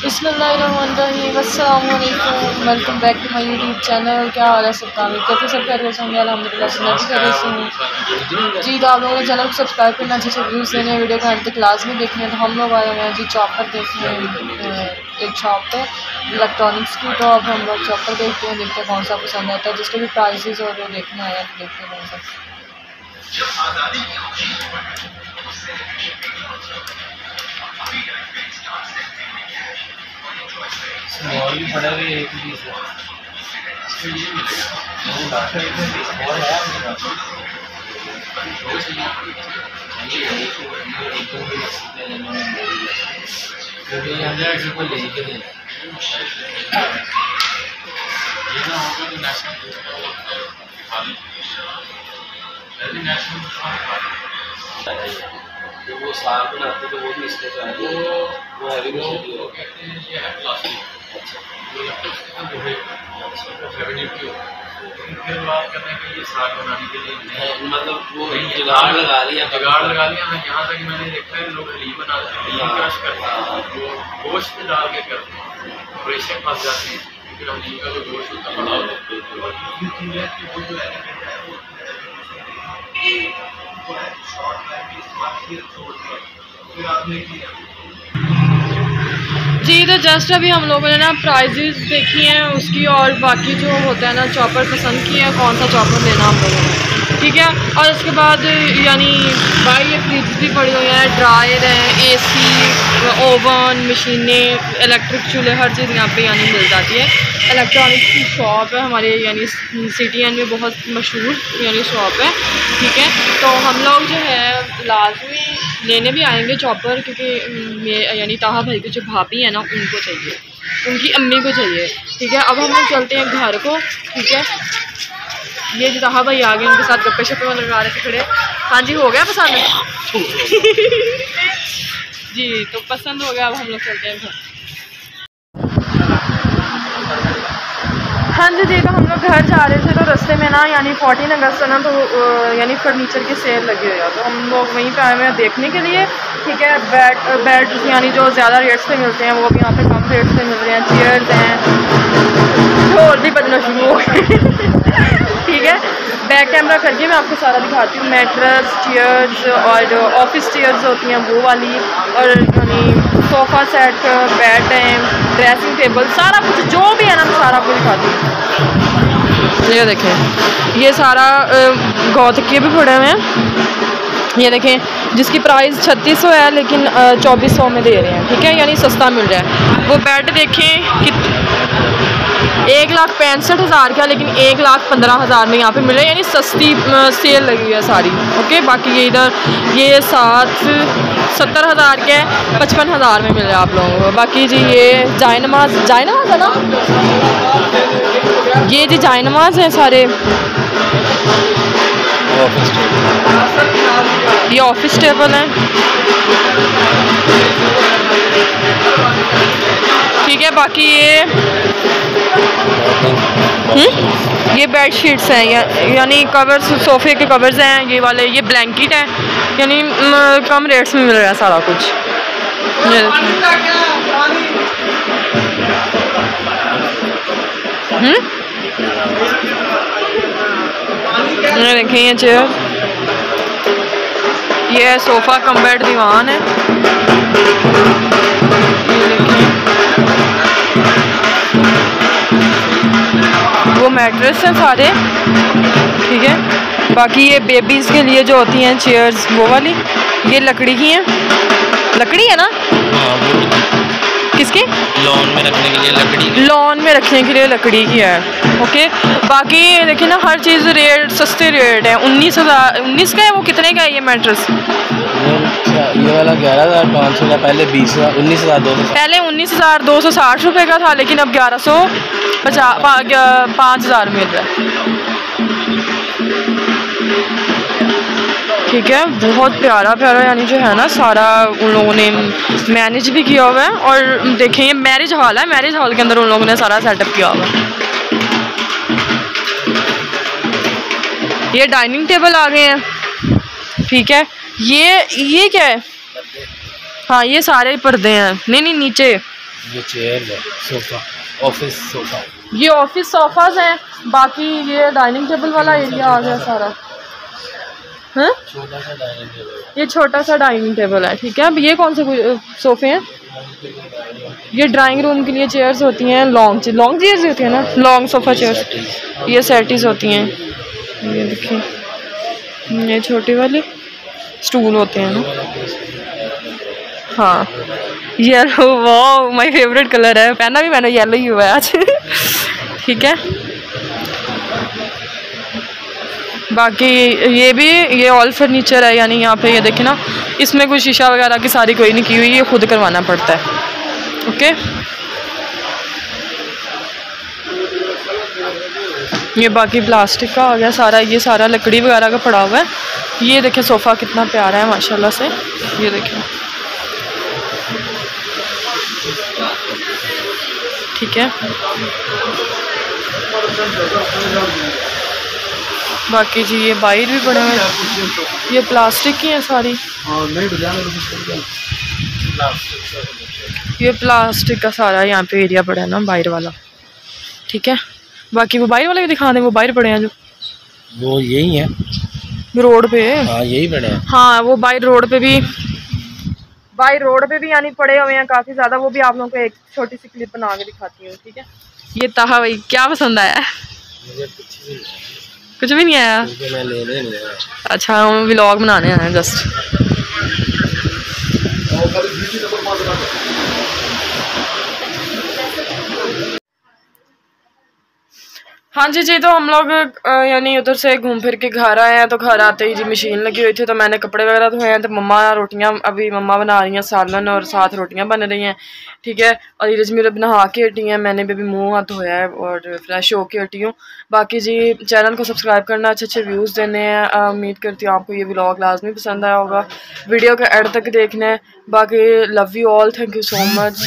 अस्सलामुअलैकुम, welcome back to my YouTube channel. क्या हाल है सबका? कैसे सब कर रहे होंगे? अल्हम्दुलिल्लाह से कर रहे हूँ जी। तो आप लोगों ने चैनल को सब्सक्राइब करना, अच्छे से व्यूज़ देने, वीडियो का अंत तक लाजमी देखने हैं। तो हम लोग आए हुए हैं जी चॉपर देखने एक शॉप पे इलेक्ट्रॉनिक्स की। तो अब हम लोग चॉपर देखते हैं कौन सा पसंद आता है, जिसके भी प्राइसेस और वो देखने आया तो देखते हैं कौन सा। स्मॉल भी पड़ा हुआ एक ही पीस है, इसमें ये मिलेगा और है आपके पास क्योंकि हमने किसी को लेके देना ये ना होगा तो नेशनल तो वो साग बनाते तो वो भी इसके साथ वो हैवी मछली हो कहते हैं। ये है प्लास्टिक। अच्छा फिर बात करने के लिए साग बनाने के लिए मतलब वो जुगाड़ लगा लिया मैं यहाँ तक मैंने देखा है लोग हली बनाते हैं, हली क्रश करते हैं, वो गोश्त में डाल के करते हैं और इससे फंस जाते हैं क्योंकि हली का जो गोश्त होता है बड़ा होता जी। तो जस्ट अभी हम लोगों ने ना प्राइजेस देखी हैं उसकी, और बाकी जो होता है ना चॉपर पसंद किया है कौन सा चॉपर लेना हम लोगों ने, ठीक है। और इसके बाद यानी भाई ये फ्रिज भी पड़ी हुई हैं, ड्रायर हैं, एसी, ओवन, मशीनें, इलेक्ट्रिक चूल्हे, हर चीज़ यहाँ पे यानी मिल जाती है। इलेक्ट्रॉनिक्स की शॉप है हमारे यानी सिटी एन में बहुत मशहूर यानी शॉप है, ठीक है। तो हम लोग जो है लाजमी लेने भी आएंगे चॉपर, क्योंकि यानी ताहा भाई की जो भाभी है ना उनको चाहिए, उनकी अम्मी को चाहिए, ठीक है। अब हम लोग चलते हैं घर को, ठीक है। ये जो ताहा भाई आ गए, उनके साथ गप्पे शप्पे लगा रहे थे खड़े। हाँ जी, हो गया पसंद जी, तो पसंद हो गया। अब हम लोग चलते हैं घर। हाँ जी, तो हम लोग घर जा रहे थे तो रास्ते में ना यानी 14 अगस्त है ना, तो यानी फर्नीचर की सेल लगी हुई है, तो हम लोग वहीं पे आए हुए हैं देखने के लिए, ठीक है। बेड यानी जो ज़्यादा रेट्स पे मिलते हैं वो भी यहाँ पे कम रेट्स पे मिल रहे हैं। चेयर्स हैं जो और भी बदलना शुरू हो गए ठीक है। बैक कैमरा करके मैं आपको सारा दिखाती हूँ। मैट्रेस, चेयर्स और जो ऑफिस चेयर्स होती हैं वो वाली, और यानी सोफ़ा सेट, बेड हैं, ड्रेसिंग टेबल, सारा कुछ जो भी है ना मैं सारा कुछ दिखाती हूँ। ये देखें, ये सारा गौतकिए भी पड़े हुए हैं, ये देखें, जिसकी प्राइस 3600 है लेकिन 2400 में दे रहे हैं, ठीक है, यानी सस्ता मिल रहा है। वो बेड देखें कि 1,65,000 का, लेकिन 1,15,000 में यहाँ पे मिल रहा है, यानी सस्ती सेल लगी हुई है सारी, ओके। बाकी ये इधर ये 70,000 के 55,000 में मिल रहा है आप लोगों को। बाकी जी ये जायनमाज है ना, ये जी जायनमाज हैं सारे, ये ऑफिस टेबल हैं, ठीक है। बाकी ये बेड शीट्स हैं, यानी कवर्स, सोफ़े के कवर्स हैं ये वाले, ये ब्लैंकेट है, यानी कम रेट्स में मिल रहा है सारा कुछ। ये देखें, ये चेयर, ये सोफ़ा कम बेड दीवान है, वो मैट्रेस हैं सारे, ठीक है। बाकी ये बेबीज़ के लिए जो होती हैं चेयर्स वो वाली, ये लकड़ी की हैं, लकड़ी है ना, किसकी, लॉन में रखने के लिए लकड़ी, लॉन में रखने के लिए लकड़ी की है, ओके। बाकी देखिए ना हर चीज़ रेट सस्ते रेट है। 19 का है, वो कितने का है ये मैट्रेस? ये वाला 11,500 का, पहले 19,200, पहले 19,260 रुपये का था, लेकिन अब 5,000 मिल रहा है, ठीक है। बहुत प्यारा यानी जो है ना सारा उन लोगों ने मैनेज भी किया हुआ है। और देखें ये मैरिज हॉल है, मैरिज हॉल के अंदर उन लोगों ने सारा सेटअप किया हुआ है। ये डाइनिंग टेबल आ गए हैं, ठीक है। ये क्या है? हाँ ये सारे पर्दे हैं। नहीं नीचे ये चेयर है, सोफा, ऑफिस सोफा, ये ऑफिस सोफाज हैं। बाकी ये डाइनिंग टेबल वाला एरिया आ गया सारा। हाँ छोटा सा डाइनिंग टेबल, ये छोटा सा डाइनिंग टेबल है, ठीक है। अब ये कौन से सोफे हैं? ये ड्राइंग रूम के लिए चेयर्स होती हैं, लॉन्ग चेयर्स होती हैं ना, लॉन्ग सोफ़ा चेयर्स। ये सेटीज होती हैं, ये देखिए, ये छोटी वाली स्टूल होते हैं ना। हाँ येलो, वाह माय फेवरेट कलर है, पहना भी मैंने येलो ही हुआ है आज। ठीक है। बाकी ये ऑल फर्नीचर है, यानी यहाँ पे ये देखें ना, इसमें कोई शीशा वगैरह की सारी कोई नहीं की हुई, ये खुद करवाना पड़ता है। ओके, ये बाकी प्लास्टिक का आ गया सारा, ये सारा लकड़ी वगैरह का पड़ा हुआ है। ये देखें सोफ़ा कितना प्यारा है माशाल्लाह से, ये देखें, ठीक है। बाकी जी ये बाहर भी पड़े हुए हैं, ये प्लास्टिक की है सारी, ये प्लास्टिक का सारा यहाँ पे एरिया पड़ा है ना बाहर वाला, ठीक है। बाकी वो बाहर वाले भी दिखा दें, वो बाहर पड़े हैं जो, वो यही है रोड पे। हाँ यही पड़े हैं, हाँ वो बाहर रोड पे भी यानी पड़े हुए हैं काफ़ी ज़्यादा। वो भी आप लोगों को एक छोटी सी क्लिप बना के दिखाती हूँ, ठीक है। ये ताहा भाई क्या पसंद आया? मुझे कुछ भी नहीं आया, मैं लेने नहीं आया। अच्छा हम व्लॉग बनाने आए हैं जस्ट। हाँ जी तो हम लोग यानी उधर से घूम फिर के घर आए हैं। तो घर आते ही जी मशीन लगी हुई थी, तो मैंने कपड़े वगैरह धोए हैं। तो मम्मा रोटियां, अभी मम्मा बना रही हैं सालन और साथ रोटियां बन रही हैं, ठीक है। और नीरज मेरे नहा के हटी हैं, मैंने भी मुंह हाथ धोया है और फ्रेश होके हटी हूँ। बाकी जी चैनल को सब्सक्राइब करना, अच्छे व्यूज़ देने हैं। उम्मीद करती हूँ आपको ये व्लॉग लाजमी पसंद आया होगा, वीडियो के एंड तक देखना है। बाकी love you all, thank you so much.